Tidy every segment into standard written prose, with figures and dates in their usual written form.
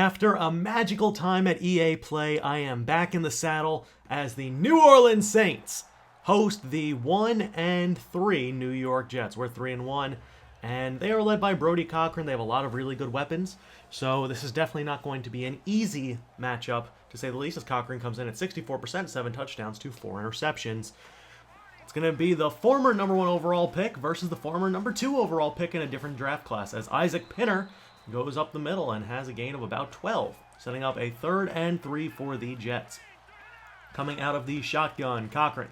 After a magical time at EA Play, I am back in the saddle as the New Orleans Saints host the 1-3 New York Jets. We're 3-1, and they are led by Brody Cochran. They have a lot of really good weapons, so this is definitely not going to be an easy matchup, to say the least, as Cochran comes in at 64%, 7 touchdowns to 4 interceptions. It's going to be the former number 1 overall pick versus the former number 2 overall pick in a different draft class, as Isaac Pinner goes up the middle and has a gain of about 12, setting up a 3rd and 3 for the Jets. Coming out of the shotgun, Cochran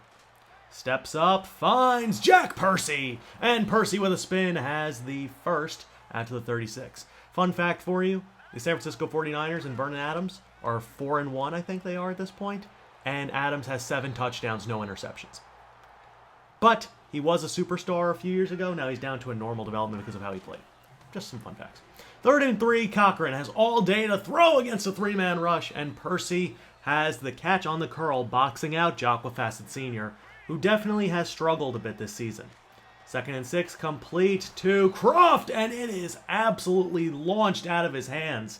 steps up, finds Jack Percy, and Percy with a spin has the first after the 36. Fun fact for you, the San Francisco 49ers and Vernon Adams are 4-1, I think they are at this point, and Adams has 7 touchdowns, no interceptions. But he was a superstar a few years ago, now he's down to a normal development because of how he played. Just some fun facts. 3rd and 3, Cochran has all day to throw against a 3-man rush, and Percy has the catch on the curl, boxing out Jocqua Fassitt Sr., who definitely has struggled a bit this season. 2nd and 6, complete to Croft, and it is absolutely launched out of his hands.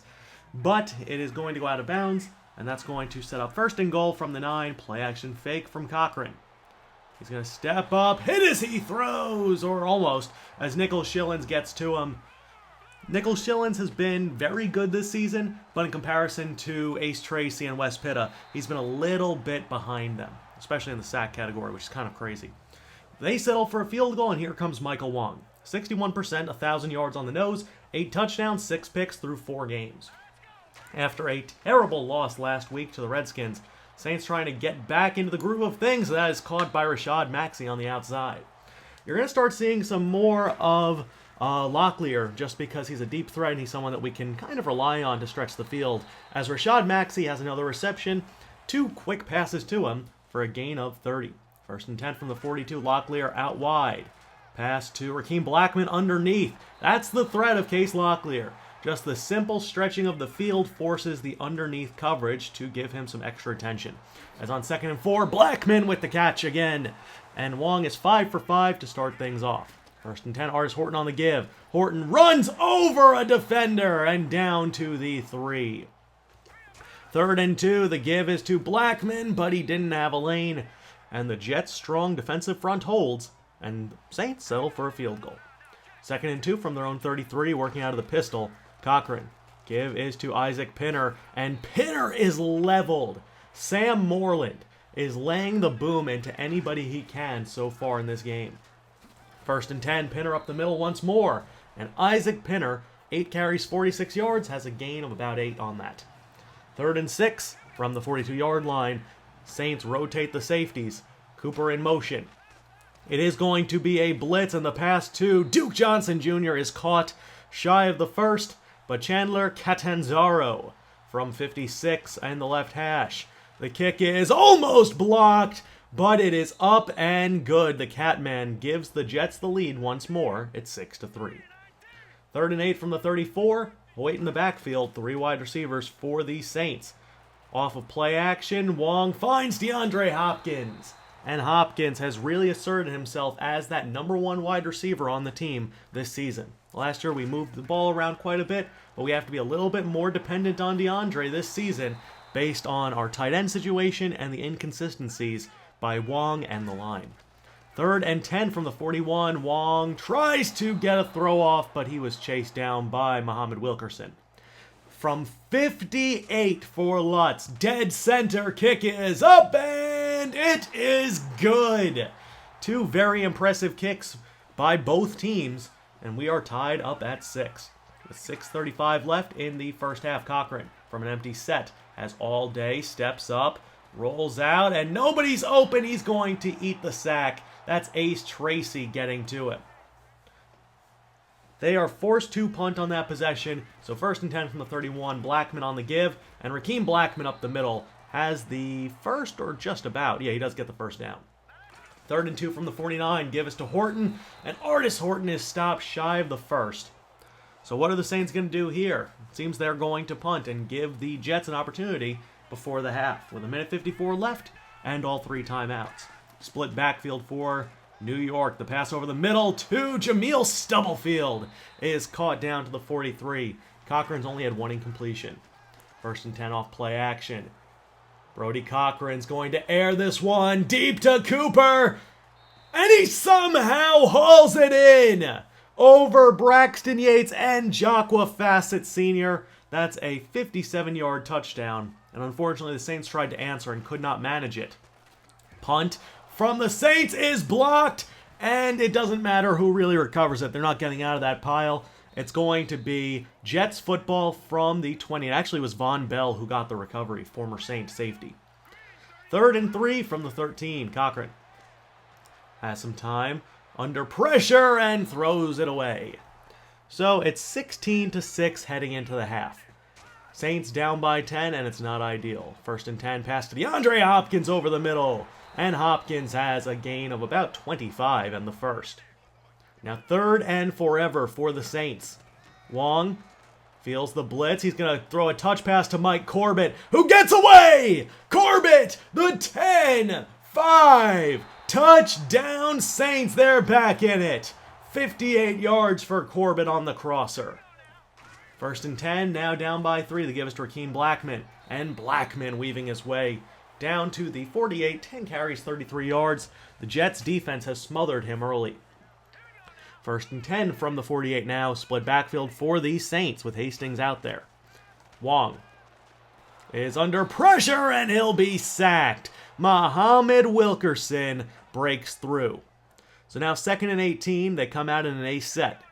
But it is going to go out of bounds, and that's going to set up 1st and goal from the 9, play action fake from Cochran. He's going to step up, hit as he throws, or almost, as Nicholas Shillings gets to him. Nicholas Shillings has been very good this season, but in comparison to Ace Tracy and Wes Pitta, he's been a little bit behind them, especially in the sack category, which is kind of crazy. They settle for a field goal, and here comes Michael Wong. 61%, 1,000 yards on the nose, 8 touchdowns, 6 picks through 4 games. After a terrible loss last week to the Redskins, Saints trying to get back into the groove of things. That is caught by Rashad Maxey on the outside. You're going to start seeing some more of Locklear, just because he's a deep threat and he's someone that we can kind of rely on to stretch the field, as Rashad Maxey has another reception, 2 quick passes to him for a gain of 30. 1st and 10 from the 42, Locklear out wide. Pass to Rakkim Blackman underneath. That's the threat of Case Locklear. Just the simple stretching of the field forces the underneath coverage to give him some extra attention. As on 2nd and 4, Blackman with the catch again. And Wong is 5 for 5 to start things off. 1st and 10, Artis Horton on the give. Horton runs over a defender and down to the 3. 3rd and 2, the give is to Blackman, but he didn't have a lane. And the Jets' strong defensive front holds, and the Saints settle for a field goal. 2nd and 2 from their own 33, working out of the pistol. Cochran. Give is to Isaac Pinner, and Pinner is leveled. Sam Moreland is laying the boom into anybody he can so far in this game. 1st and 10, Pinner up the middle once more, and Isaac Pinner, 8 carries, 46 yards, has a gain of about 8 on that. 3rd and 6 from the 42-yard line. Saints rotate the safeties. Cooper in motion. It is going to be a blitz, and the pass to Duke Johnson Jr. is caught shy of the first, but Chandler Catanzaro from 56 and the left hash. The kick is almost blocked, but it is up and good. The Catman gives the Jets the lead once more. It's 6-3. 3rd and 8 from the 34. Wait in the backfield. 3 wide receivers for the Saints. Off of play action, Wong finds DeAndre Hopkins. And Hopkins has really asserted himself as that number 1 wide receiver on the team this season. Last year we moved the ball around quite a bit, but we have to be a little bit more dependent on DeAndre this season based on our tight end situation and the inconsistencies by Wong and the line. 3rd and 10 from the 41. Wong tries to get a throw off, but he was chased down by Muhammad Wilkerson. From 58 for Lutz, dead center, kick is up, and it is good. 2 very impressive kicks by both teams, and we are tied up at 6. With 6:35 left in the first half, Cochran from an empty set has all day, steps up, rolls out, and nobody's open. He's going to eat the sack. That's Ace Tracy getting to him. They are forced to punt on that possession, so 1st and 10 from the 31, Blackman on the give, and Rakkim Blackman up the middle has the first, or just about, yeah, he does get the first down. 3rd and 2 from the 49, give us to Horton, and Artis Horton is stopped shy of the first. So what are the Saints going to do here? It seems they're going to punt and give the Jets an opportunity before the half, with 1:54 left and all 3 timeouts. Split backfield for New York. The pass over the middle to Jameel Stubblefield is caught down to the 43. Cochran's only had 1 incompletion. First and 10 off play action. Brody Cochran's going to air this one deep to Cooper. And he somehow hauls it in over Braxton Yates and Jocqua Fassitt Sr. That's a 57-yard touchdown. And unfortunately, the Saints tried to answer and could not manage it. Punt from the Saints is blocked. And it doesn't matter who really recovers it. They're not getting out of that pile. It's going to be Jets football from the 20. It actually was Von Bell who got the recovery, former Saint safety. 3rd and 3 from the 13. Cochran has some time under pressure and throws it away. So it's 16-6 heading into the half. Saints down by 10, and it's not ideal. 1st and 10 pass to DeAndre Hopkins over the middle. And Hopkins has a gain of about 25 in the first. Now 3rd and forever for the Saints. Wong feels the blitz. He's going to throw a touch pass to Mike Corbett, who gets away! Corbett, the 10-5. Touchdown Saints. They're back in it. 58 yards for Corbett on the crosser. 1st and 10, now down by 3. They give us to Rakkim Blackman. And Blackman weaving his way down to the 48, 10 carries, 33 yards. The Jets defense has smothered him early. 1st and 10 from the 48 now. Split backfield for the Saints with Hastings out there. Wong is under pressure and he'll be sacked. Muhammad Wilkerson breaks through. So now 2nd and 18. They come out in an ace set.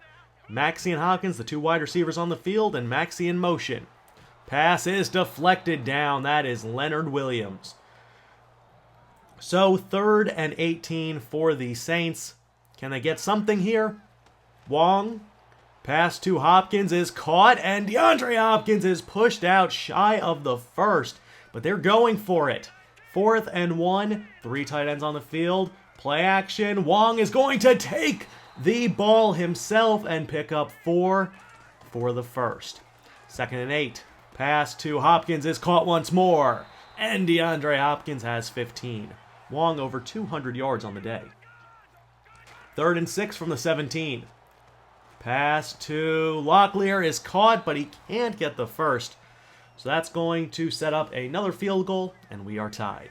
Maxey and Hawkins, the 2 wide receivers on the field, and Maxey in motion. Pass is deflected down. That is Leonard Williams. So 3rd and 18 for the Saints. Can they get something here? Wong. Pass to Hopkins is caught, and DeAndre Hopkins is pushed out shy of the first. But they're going for it. 4th and 1. 3 tight ends on the field. Play action. Wong is going to take the ball himself and pick up 4 for the first. 2nd and 8. Pass to Hopkins is caught once more. And DeAndre Hopkins has 15. Wong over 200 yards on the day. 3rd and 6 from the 17. Pass to Locklear is caught, but he can't get the first. So that's going to set up another field goal, and we are tied.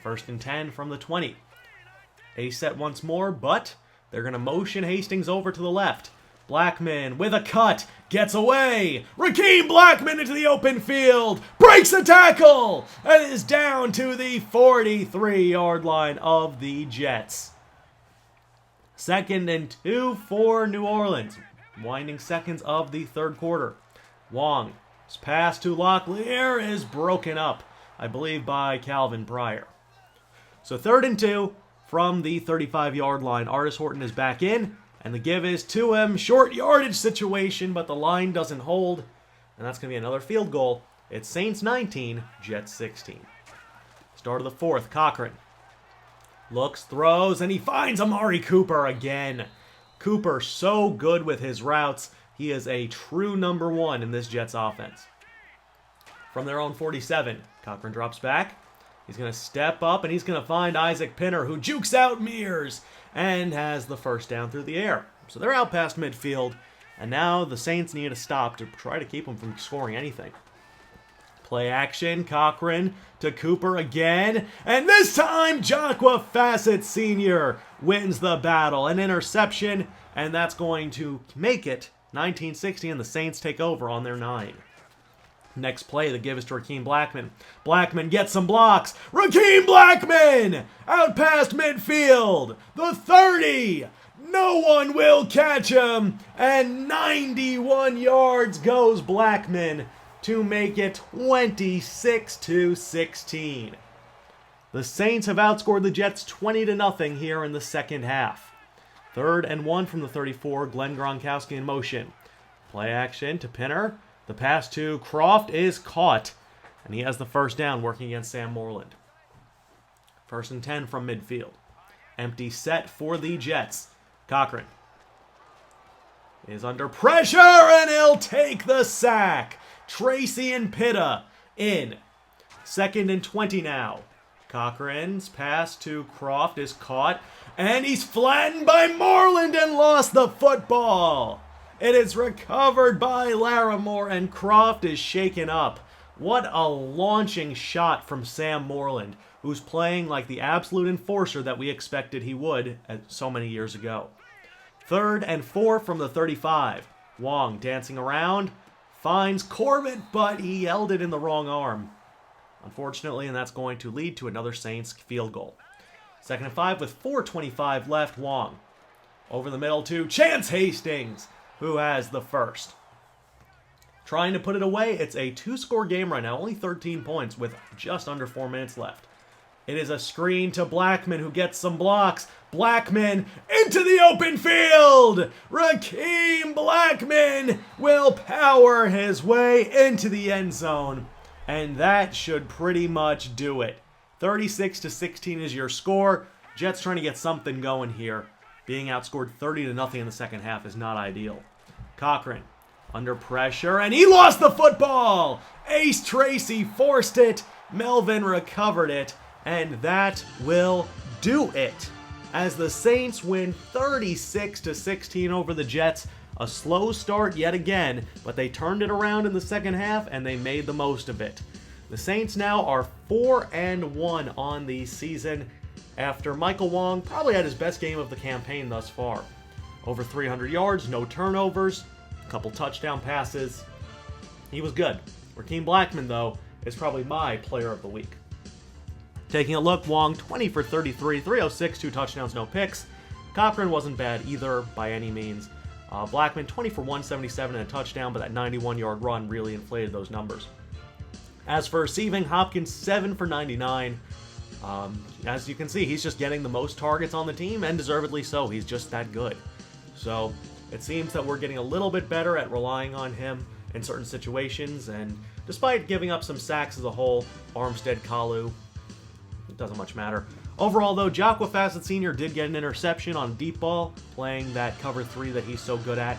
1st and 10 from the 20. A set once more, but they're going to motion Hastings over to the left. Blackman with a cut, gets away. Rakkim Blackman into the open field, breaks the tackle, and is down to the 43-yard line of the Jets. 2nd and 2 for New Orleans. Winding seconds of the 3rd quarter. Wong's pass to Locklear is broken up, I believe, by Calvin Pryor. So 3rd and 2 from the 35-yard line. Artis Horton is back in, and the give is to him. Short yardage situation, but the line doesn't hold, and that's going to be another field goal. It's Saints 19, Jets 16. Start of the 4th, Cochran looks, throws, and he finds Amari Cooper again. Cooper so good with his routes. He is a true number 1 in this Jets offense. From their own 47, Cochran drops back. He's going to step up, and he's going to find Isaac Pinner, who jukes out Mears and has the first down through the air. So they're out past midfield, and now the Saints need a stop to try to keep them from scoring anything. Play action, Cochran to Cooper again, and this time Jocqua Fassitt Sr. wins the battle. An interception, and that's going to make it 19-60, and the Saints take over on their 9. Next play, the give is to Rakkim Blackman. Blackman gets some blocks. Rakkim Blackman out past midfield. The 30. No one will catch him. And 91 yards goes Blackman to make it 26-16. The Saints have outscored the Jets 20-0 here in the second half. 3rd and 1 from the 34. Glenn Gronkowski in motion. Play action to Pinner. The pass to Croft is caught, and he has the first down working against Sam Moreland. 1st and 10 from midfield. Empty set for the Jets. Cochran is under pressure, and he'll take the sack. Tracy and Pitta in. 2nd and 20 now. Cochran's pass to Croft is caught, and he's flattened by Moreland and lost the football. It is recovered by Larimore, and Croft is shaken up. What a launching shot from Sam Moreland, who's playing like the absolute enforcer that we expected he would so many years ago. 3rd and 4 from the 35. Wong dancing around, finds Corbett, but he held it in the wrong arm, unfortunately, and that's going to lead to another Saints field goal. 2nd and 5 with 4:25 left. Wong over the middle to Chance Hastings, who has the first. Trying to put it away. It's a 2-score game right now, only 13 points with just under 4 minutes left. It is a screen to Blackman, who gets some blocks. Blackman into the open field! Rakkim Blackman will power his way into the end zone. And that should pretty much do it. 36-16 is your score. Jets trying to get something going here. Being outscored 30-0 in the second half is not ideal. Cochran under pressure, and he lost the football! Ace Tracy forced it. Melvin recovered it. And that will do it. As the Saints win 36-16 over the Jets. A slow start yet again, but they turned it around in the second half and they made the most of it. The Saints now are 4-1 on the season after Michael Wong probably had his best game of the campaign thus far. Over 300 yards, no turnovers, a couple touchdown passes. He was good. Rakkim Blackman, though, is probably my player of the week. Taking a look, Wong 20 for 33, 306, 2 touchdowns, no picks. Cochran wasn't bad either by any means. Blackman 20 for 177 and a touchdown, but that 91-yard run really inflated those numbers. As for receiving, Hopkins 7 for 99. As you can see, he's just getting the most targets on the team, and deservedly so. He's just that good. So it seems that we're getting a little bit better at relying on him in certain situations, and despite giving up some sacks as a whole, Armstead, Kalu, it doesn't much matter. Overall, though, Jocqua Fassitt Sr. did get an interception on a deep ball, playing that cover 3 that he's so good at.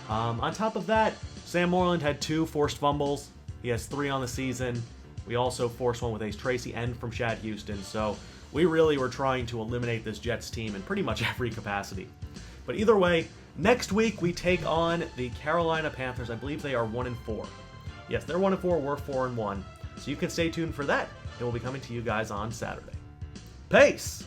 On top of that, Sam Moreland had 2 forced fumbles. He has 3 on the season. We also forced one with Ace Tracy and from Shad Houston, so we really were trying to eliminate this Jets team in pretty much every capacity. But either way, next week we take on the Carolina Panthers. I believe they are 1-4. Yes, they're 1-4, we're 4-1. So you can stay tuned for that. It will be coming to you guys on Saturday. Peace!